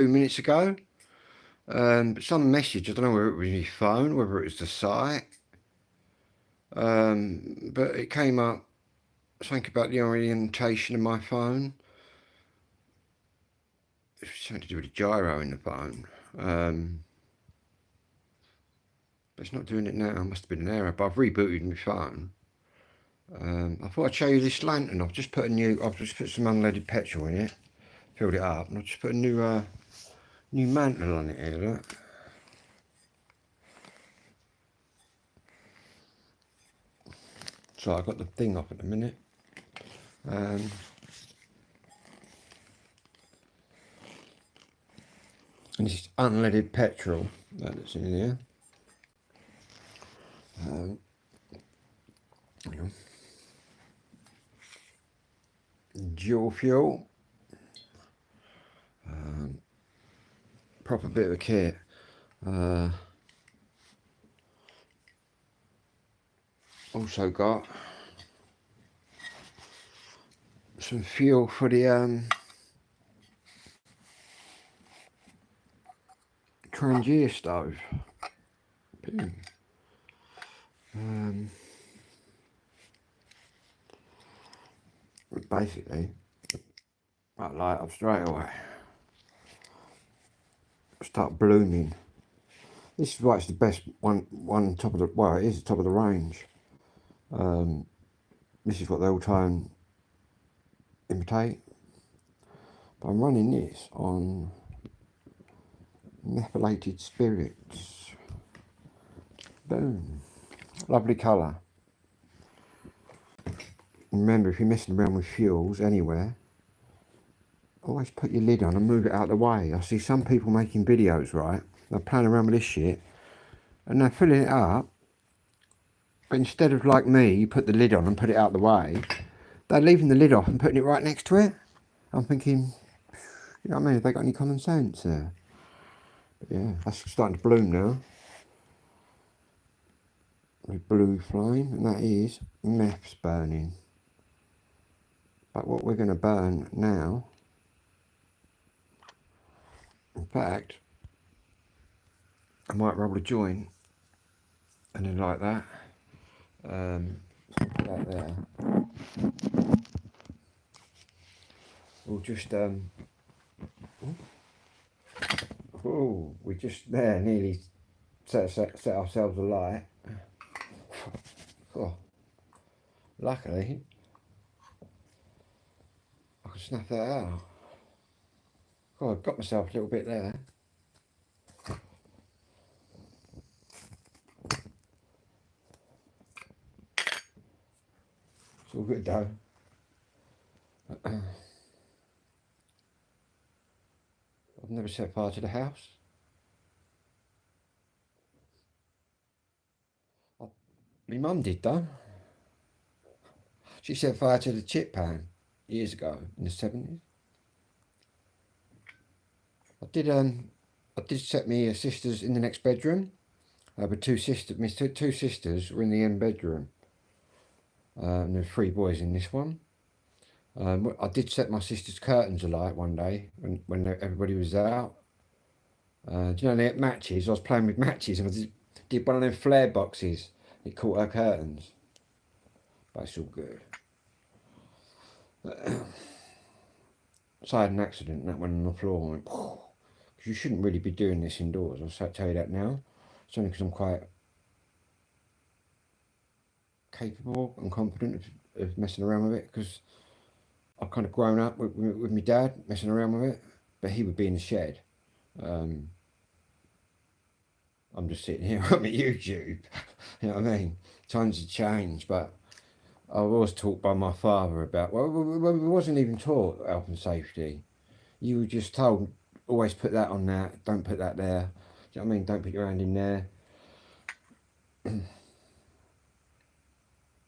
2 minutes ago. But some message, I don't know whether it was my phone, whether it was the site. But it came up something about the orientation of my phone. It's something to do with the gyro in the phone. But it's not doing it now. It must have been an error. But I've rebooted my phone. I thought I'd show you this lantern. I've just put some unleaded petrol in it, filled it up, and I've just put a new mantle on it here. Look. So I've got the thing off at the minute. And this is unleaded petrol that's in here. Hang on. Dual fuel. Proper bit of a kit. Also got some fuel for the Trangia stove. Basically, that light up straight away. Start blooming. This is why it's the best one top of the, well, it is the top of the range. This is what they all try and imitate. But I'm running this on methylated spirits. Boom. Lovely colour. Remember, if you're messing around with fuels anywhere, always put your lid on and move it out of the way. I see some people making videos, right? They're playing around with this shit and they're filling it up. But instead of like me, you put the lid on and put it out of the way, they're leaving the lid off and putting it right next to it. I'm thinking, you know what I mean? Have they got any common sense there? But yeah, that's starting to bloom now. A blue flame, and that is meth's burning. But what we're going to burn now, in fact, I might roll a joint and then like that. Put that there. We'll just we just there nearly set ourselves alight. Oh, luckily I could snuff that out. Oh, I've got myself a little bit there. It's all good though. I've never set fire to the house. My mum did though. She set fire to the chip pan years ago in the 70s. I did set me sisters in the next bedroom. But two sisters were in the end bedroom. And there were 3 boys in this one. I did set my sister's curtains alight one day when everybody was out. Do you know they had matches? I was playing with matches and I did one of them flare boxes. It caught her curtains. But it's all good. So I had an accident and that went on the floor and went, because you shouldn't really be doing this indoors. I'll tell you that now. It's only because I'm quite capable and confident of messing around with it, because I've kind of grown up with my dad messing around with it, but he would be in the shed. I'm just sitting here on my YouTube. You know what I mean? Times have changed, but I was taught by my father about, well, we wasn't even taught health and safety. You were just told, always put that on that, don't put that there. Do you know what I mean? Don't put your hand in there.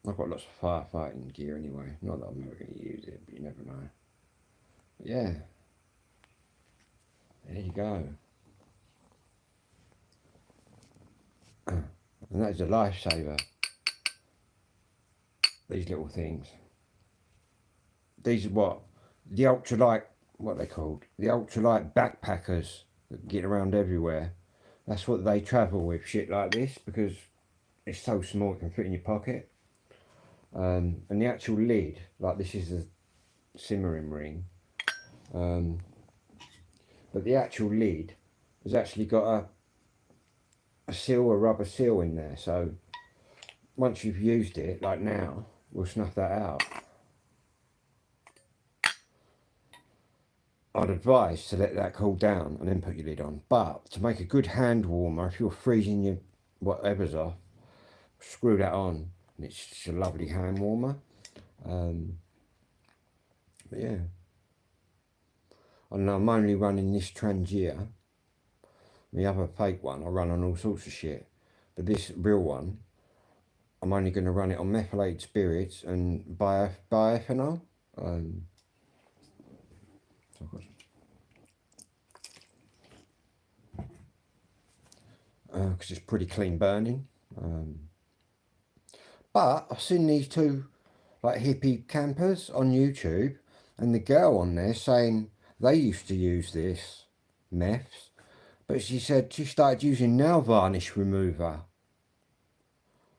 I've got lots of firefighting gear anyway. Not that I'm ever going to use it, but you never know. But yeah. There you go. And that is a lifesaver. These little things. These are what? The ultralight what they called, the ultralight backpackers that get around everywhere. That's what they travel with, shit like this, because it's so small it can fit in your pocket. And the actual lid, like this is a simmering ring, but the actual lid has actually got a seal, a rubber seal in there. So once you've used it, like now, we'll snuff that out. I'd advise to let that cool down and then put your lid on. But to make a good hand warmer, if you're freezing your whatever's off, screw that on, and it's just a lovely hand warmer. But yeah, and I'm only running this Trangia. The other fake one I run on all sorts of shit, but this real one, I'm only going to run it on methylated spirits and bioethanol. Because it's pretty clean burning. But I've seen these two like hippie campers on YouTube, and the girl on there saying they used to use this meths, but she said she started using nail varnish remover.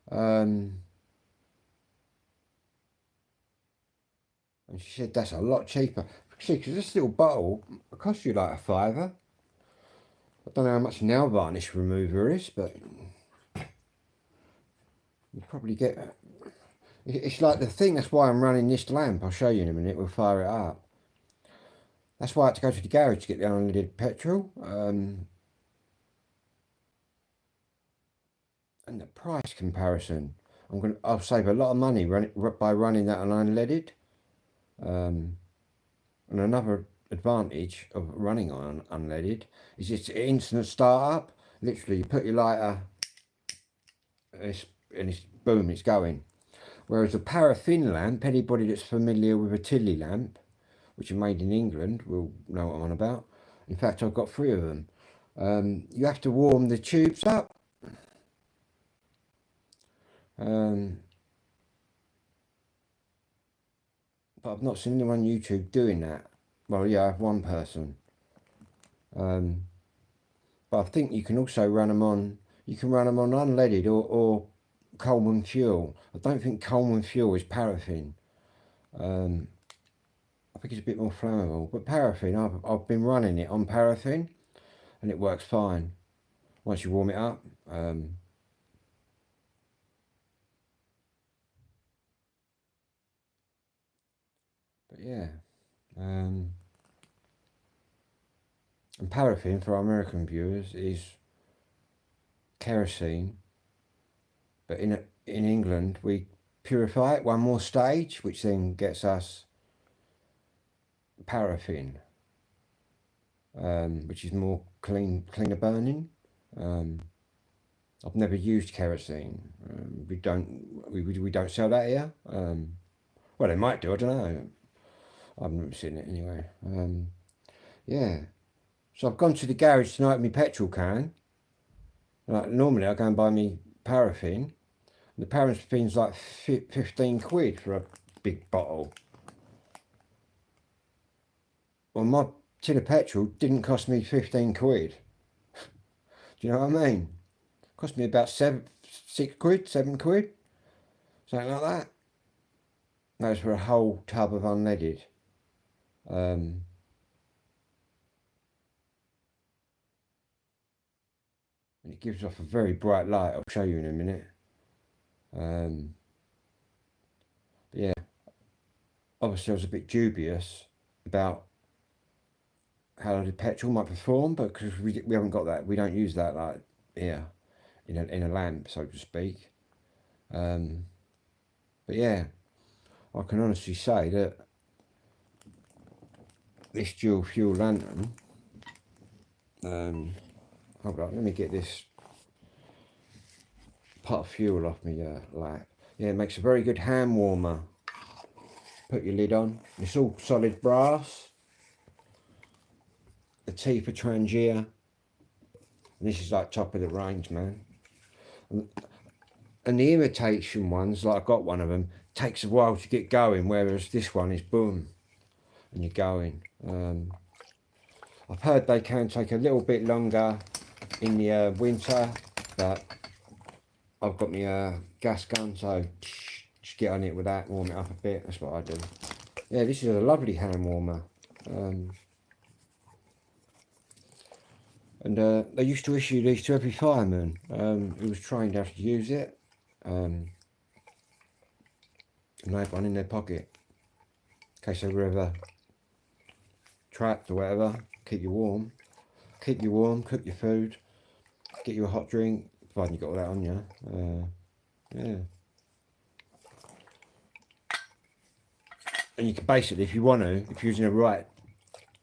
And she said that's a lot cheaper. See, because this little bottle costs you like £5. I don't know how much nail varnish remover is, but you probably get. It's like the thing. That's why I'm running this lamp. I'll show you in a minute. We'll fire it up. That's why I had to go to the garage to get the unleaded petrol. And the price comparison, I'll save a lot of money by running that on unleaded. And another advantage of running on unleaded is it's an instant start up. Literally, you put your lighter, and it's boom, it's going. Whereas a paraffin lamp, anybody that's familiar with a Tilly lamp, which are made in England, will know what I'm on about. In fact, I've got 3 of them. You have to warm the tubes up. But I've not seen anyone on YouTube doing that. Well, yeah, I have one person. But I think you can also run them on. You can run them on unleaded or Coleman fuel. I don't think Coleman fuel is paraffin. I think it's a bit more flammable. But paraffin, I've been running it on paraffin, and it works fine once you warm it up. But yeah. And paraffin, for our American viewers, is kerosene, but in England we purify it one more stage, which then gets us paraffin, which is more cleaner burning. I've never used kerosene. We don't sell that here. Well, they might do. I don't know. I've never seen it anyway. Yeah. So I've gone to the garage tonight with my petrol can. Like normally I go and buy me paraffin. The paraffin's like 15 quid for a big bottle. Well, my tin of petrol didn't cost me 15 quid. Do you know what I mean? It cost me about 6 quid, 7 quid, something like that. That was for a whole tub of unleaded. And it gives off a very bright light. I'll show you in a minute. But yeah, obviously I was a bit dubious about how the petrol might perform, but because we haven't got that, we don't use that like here in a lamp, so to speak. But yeah, I can honestly say that this dual fuel lantern, hold on, let me get this pot of fuel off me lap. Yeah, it makes a very good hand warmer. Put your lid on. It's all solid brass. The T for Trangia. And this is like top of the range, man. And the imitation ones, like I got one of them, takes a while to get going, whereas this one is boom. and you're going. I've heard they can take a little bit longer in the winter, but I've got my gas gun, so just get on it with that, warm it up a bit. That's what I do. Yeah, this is a lovely hand warmer. And they used to issue these to every fireman who was trained how to use it. And they had one in their pocket in case they were ever trapped or whatever. Keep you warm, cook your food, get you a hot drink, providing you got all that on you. Yeah. And you can basically, if you want to, if you're using a right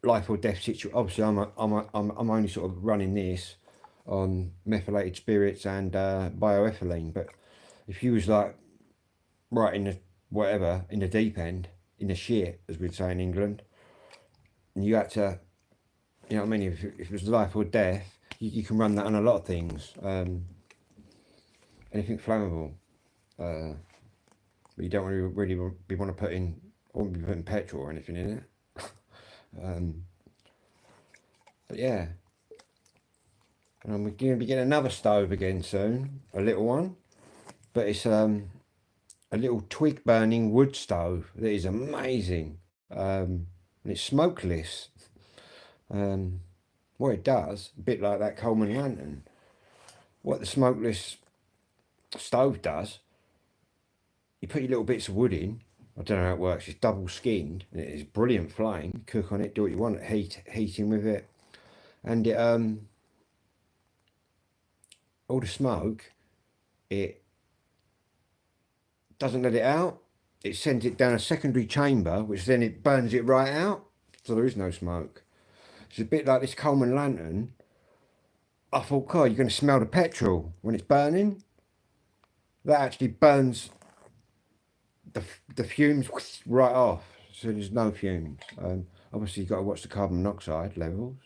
life or death situation, obviously I'm only sort of running this on methylated spirits and bioethylene, but if you was like right in the whatever, in the deep end, in the shit, as we'd say in England, and you had to, you know what I mean, if it was life or death, you can run that on a lot of things, anything flammable, but you don't really want to put in, or be putting petrol or anything in it. But yeah, and I'm going to be getting another stove again soon, a little one, but it's a little twig burning wood stove that is amazing, and it's smokeless. What it does, a bit like that Coleman lantern, what the smokeless stove does, you put your little bits of wood in. I don't know how it works. It's double skinned. And it is brilliant flame. Cook on it, do what you want. Heating with it, and it all the smoke, it doesn't let it out. It sends it down a secondary chamber, which then it burns it right out. So there is no smoke. It's a bit like this Coleman lantern. I thought, God, you're going to smell the petrol when it's burning. That actually burns the fumes right off, so there's no fumes. Obviously, you've got to watch the carbon monoxide levels,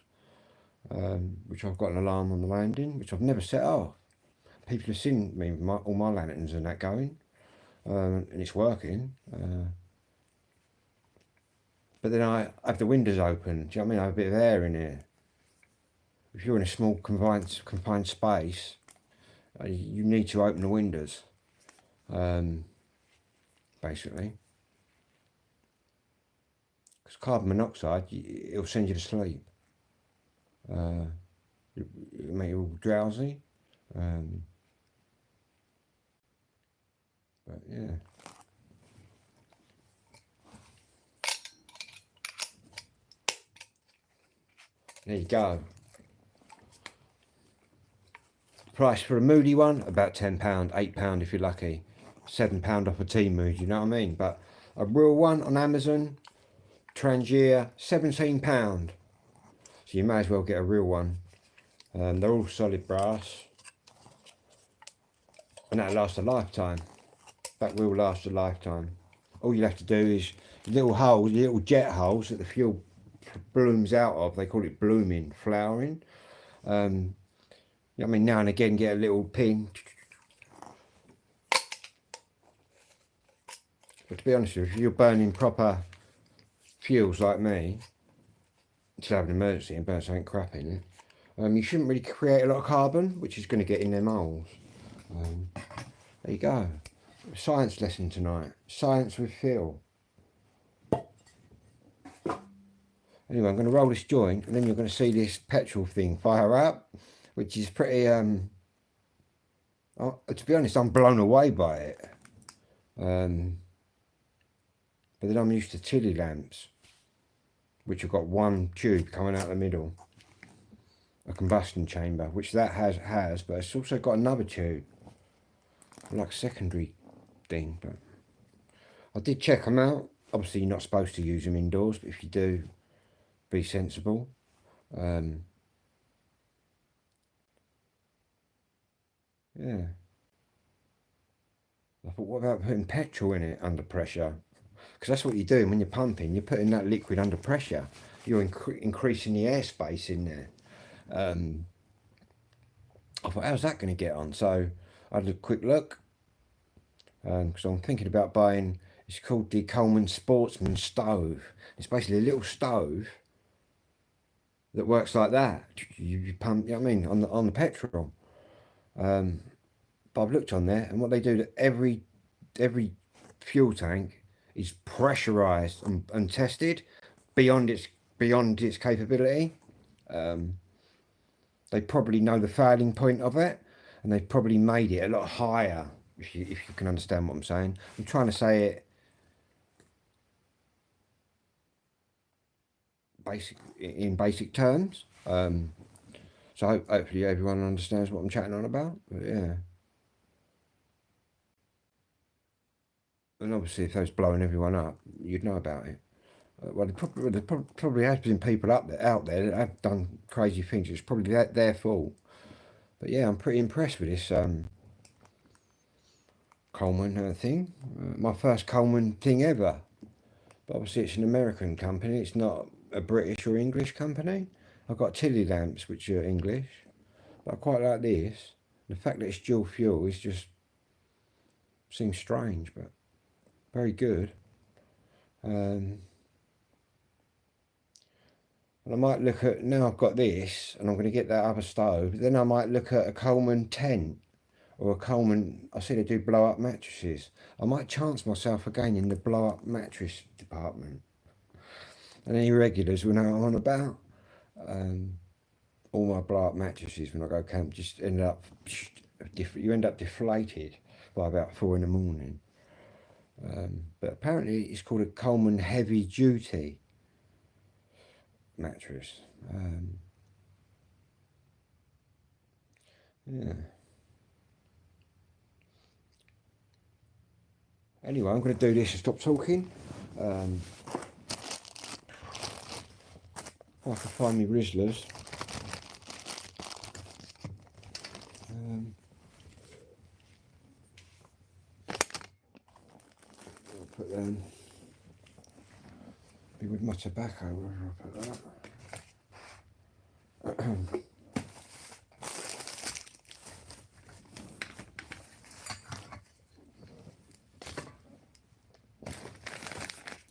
which I've got an alarm on the landing, which I've never set off. People have seen me with all my lanterns and that going, and it's working. But then I have the windows open. Do you know what I mean? I have a bit of air in here. If you're in a small confined space, you need to open the windows. Basically, because carbon monoxide, it'll send you to sleep. It'll make you all drowsy. But yeah. There you go. Price for a moody one, about £10, £8 if you're lucky. £7 off a Temu, you know what I mean? But a real one on Amazon, Trangier, £17. So you may as well get a real one. They're all solid brass, and that'll last a lifetime. That will last a lifetime. All you have to do is little holes, little jet holes that the fuel blooms out of. They call it blooming, flowering. You know what I mean? Now and again, get a little pin. But to be honest with you, if you're burning proper fuels like me, to have an emergency and burn something crap in it, you shouldn't really create a lot of carbon, which is going to get in them holes. There you go. Science lesson tonight. Science with Phil. Anyway, I'm going to roll this joint, and then you're going to see this petrol thing fire up, which is pretty, to be honest, I'm blown away by it. But then I'm used to Tilly lamps, which have got one tube coming out the middle, a combustion chamber, which that has, but it's also got another tube, like secondary thing. But I did check them out. Obviously, you're not supposed to use them indoors, but if you do, be sensible. Yeah. I thought, what about putting petrol in it under pressure? Because that's what you're doing when you're pumping. You're putting that liquid under pressure. You're increasing the airspace in there. I thought, how's that going to get on? So I had a quick look, because I'm thinking about buying It's called the Coleman Sportsman stove. It's basically a little stove that works like that. You pump, you know what I mean, on the petrol. But I've looked on there, and what they do to every fuel tank is pressurized and tested beyond its capability. They probably know the failing point of it, and they've probably made it a lot higher. If you can understand what I'm saying, I'm trying to say it in basic terms. So hopefully everyone understands what I'm chatting on about. But yeah. And obviously, if those blowing everyone up, you'd know about it. Well, there probably has been people out there that have done crazy things. It's probably their fault. But yeah, I'm pretty impressed with this Coleman thing. My first Coleman thing ever. But obviously, it's an American company. It's not a British or English company. I've got Tilly lamps, which are English. But I quite like this. The fact that it's dual fuel is just seems strange, but very good. And I might look at, now I've got this, and I'm going to get that other stove, then I might look at a Coleman tent, or a Coleman, I see they do blow up mattresses. I might chance myself again in the blow up mattress department. And any regulars will know what I'm on about. All my blow up mattresses when I go camp just end up, you end up deflated by about 4 in the morning. But apparently it's called a Coleman heavy duty mattress. Yeah. Anyway, I'm going to do this and stop talking. If I can find me Rizzlers. I'll put them. Be with my tobacco where I put that.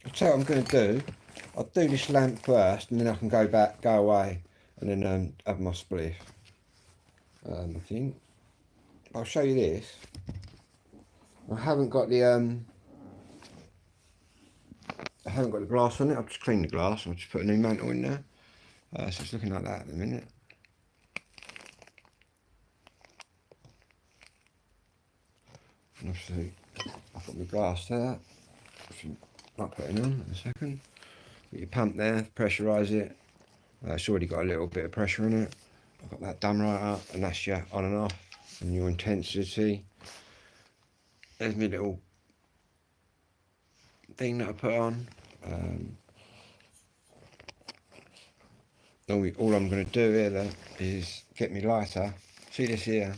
I'll tell you what I'm going to do. I'll do this lamp first, and then I can go away, and then have my spliff. I think I'll show you this. I haven't got the glass on it. I've just cleaned the glass. I'll just put a new mantle in there. So it's looking like that at the minute. And obviously, I've got my glass there. I'll put it on in a second. Put your pump there, pressurise it. It's already got a little bit of pressure on it. I've got that done right up, and that's your on and off, and your intensity. There's my little thing that I put on. All I'm going to do here though, is get me lighter. See this here?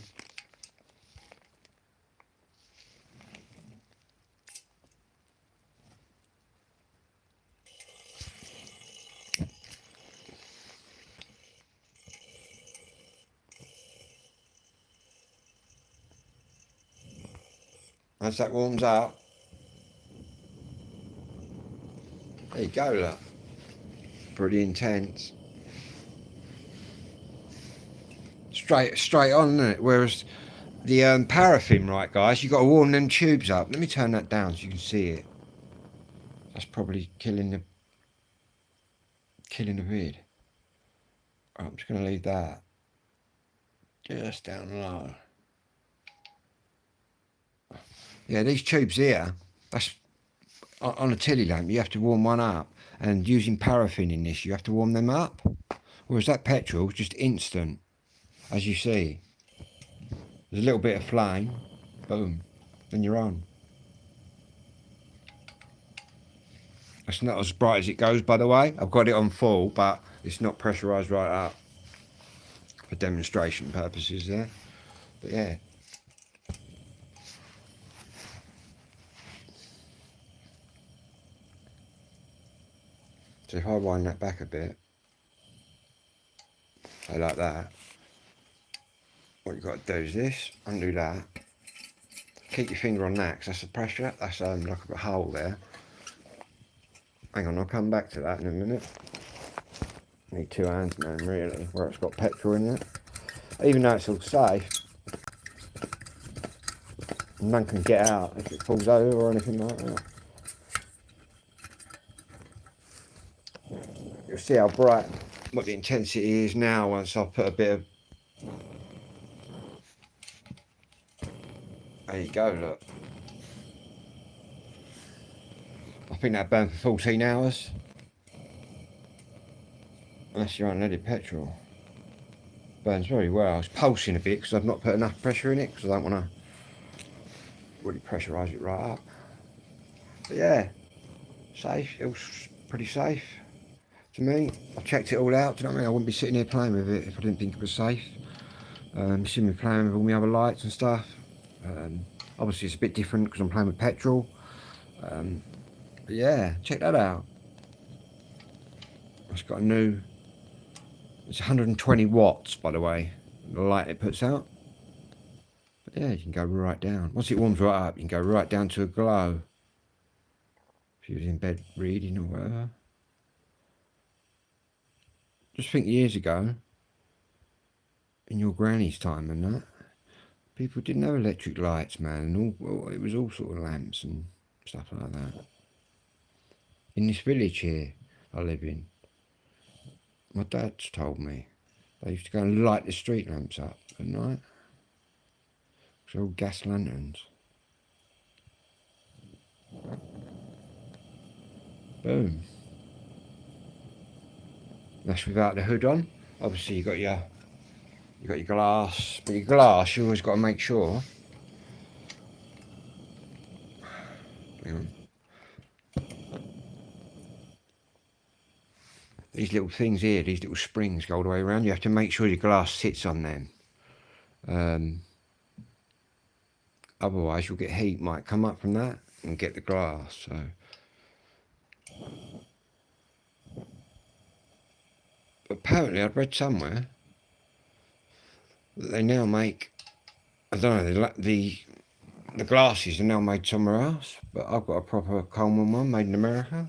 As that warms up, there you go, look. Pretty intense. Straight on, isn't it? Whereas the paraffin, right, guys, you got to warm them tubes up. Let me turn that down so you can see it. That's probably killing the vid. Right, I'm just going to leave that just down low. Yeah, these tubes here, that's on a Tilly lamp. You have to warm one up, and using paraffin in this, you have to warm them up. Whereas that petrol is just instant, as you see. There's a little bit of flame, boom, then you're on. It's not as bright as it goes, by the way. I've got it on full, but it's not pressurised right up for demonstration purposes there. But yeah. So if I wind that back a bit, I like that. What you've got to do is this, undo that. keep your finger on that, because that's the pressure. That's like a hole there. Hang on, I'll come back to that in a minute. Need 2 hands, man, really, where it's got petrol in it. Even though it's all safe, none can get out if it falls over or anything like that. You'll see how bright, what the intensity is now once I've put a bit of... There you go, look. I think that burned for 14 hours. That's your unleaded petrol. Burns very well. It's pulsing a bit because I've not put enough pressure in it, because I don't want to really pressurise it right up. But yeah, safe. It was pretty safe to me. I checked it all out. Do you know what I mean? I wouldn't be sitting here playing with it if I didn't think it was safe. You see me playing with all my other lights and stuff. Obviously, it's a bit different because I'm playing with petrol. But yeah, check that out. It's got a new... It's 120 watts, by the way, the light it puts out. But yeah, you can go right down. Once it warms right up, you can go right down to a glow. If you was in bed reading or whatever. Just think years ago, in your granny's time and that, people didn't have electric lights, man. And all, it was all sort of lamps and stuff like that. In this village here I live in, my dad's told me they used to go and light the street lamps up at night. They're all gas lanterns. Boom. That's without the hood on. Obviously you got your glass, but your glass you always got to make sure. Hang on. These little things here, these little springs go all the way around. You have to make sure your glass sits on them. Otherwise you'll get heat might come up from that and get the glass. So apparently I'd read somewhere that they now make, I don't know, the glasses are now made somewhere else, but I've got a proper Coleman one made in America,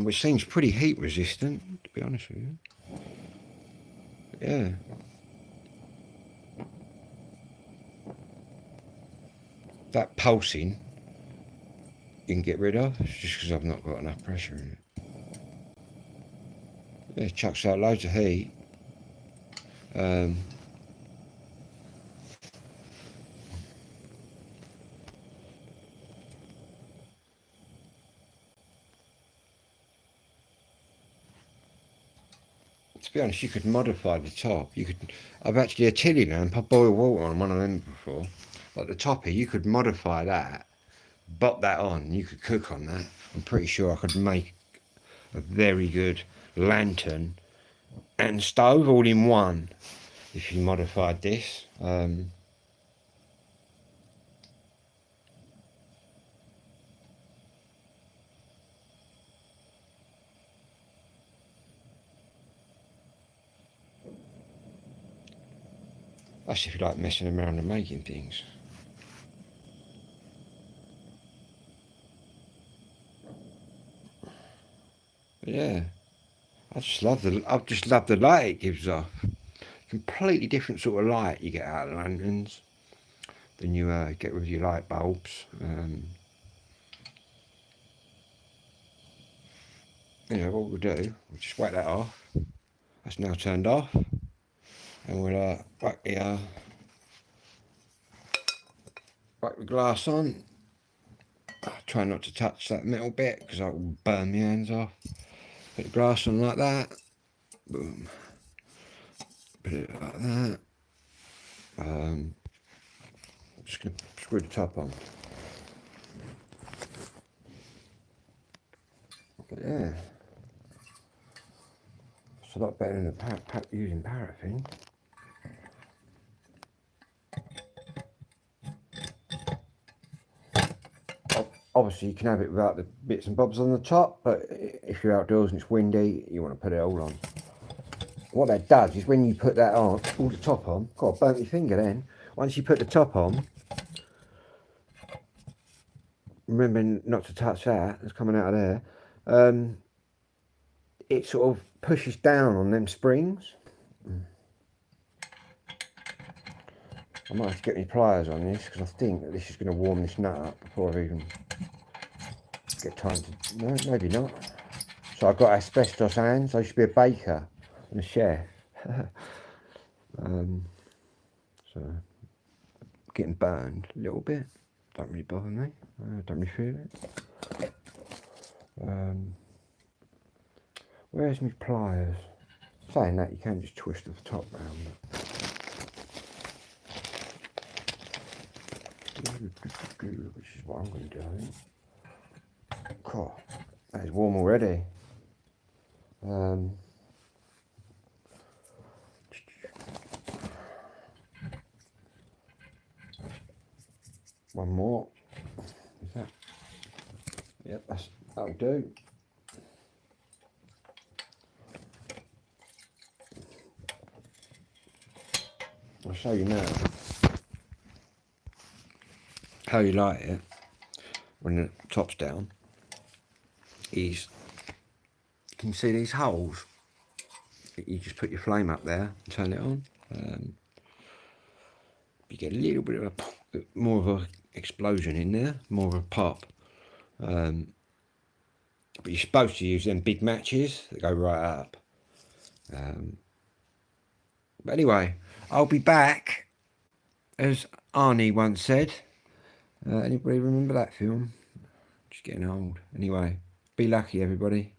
which seems pretty heat resistant, to be honest with you. But yeah. That pulsing you can get rid of, it's just because I've not got enough pressure in it. Yeah, it chucks out loads of heat. To be honest, you could modify the top. I've actually a chilli lamp. I boiled water on one of them before. Like the top here, you could modify that, bop that on. You could cook on that. I'm pretty sure I could make a very good lantern and stove all in one if you modified this. That's if you like messing around and making things. But yeah, I just love the light it gives off. Completely different sort of light you get out of lanterns than you get with your light bulbs. Anyway, what we'll do, we'll just whack that off. That's now turned off, and we'll whack the glass on. I'll try not to touch that metal bit because I will burn my hands off. Put the glass on like that. Boom. Put it like that. Just going to screw the top on. But yeah, it's a lot better than using paraffin. Obviously you can have it without the bits and bobs on the top, but if you're outdoors and it's windy, you want to put it all on. What that does is when you put that on, all the top on, God, burnt your finger then. Once you put the top on, remembering not to touch that, that's coming out of there, it sort of pushes down on them springs. I might have to get my pliers on this because I think that this is going to warm this nut up before I even get time to... No, maybe not. So I've got asbestos hands. I used to be a baker and a chef. So getting burned a little bit. Don't really bother me. Don't really feel it. Where's my pliers? Saying that, you can just twist the top round. Which is what I'm going to do, I think. God, that is warm already. One more. Is that? Yep, that'll do. I'll show you now how you light it when the top's down. Is you can see these holes. You just put your flame up there and turn it on. You get a little bit of more of an explosion in there, more of a pop. But you're supposed to use them big matches that go right up. But anyway, I'll be back, as Arnie once said. Anybody remember that film? Just getting old. Anyway, be lucky, everybody.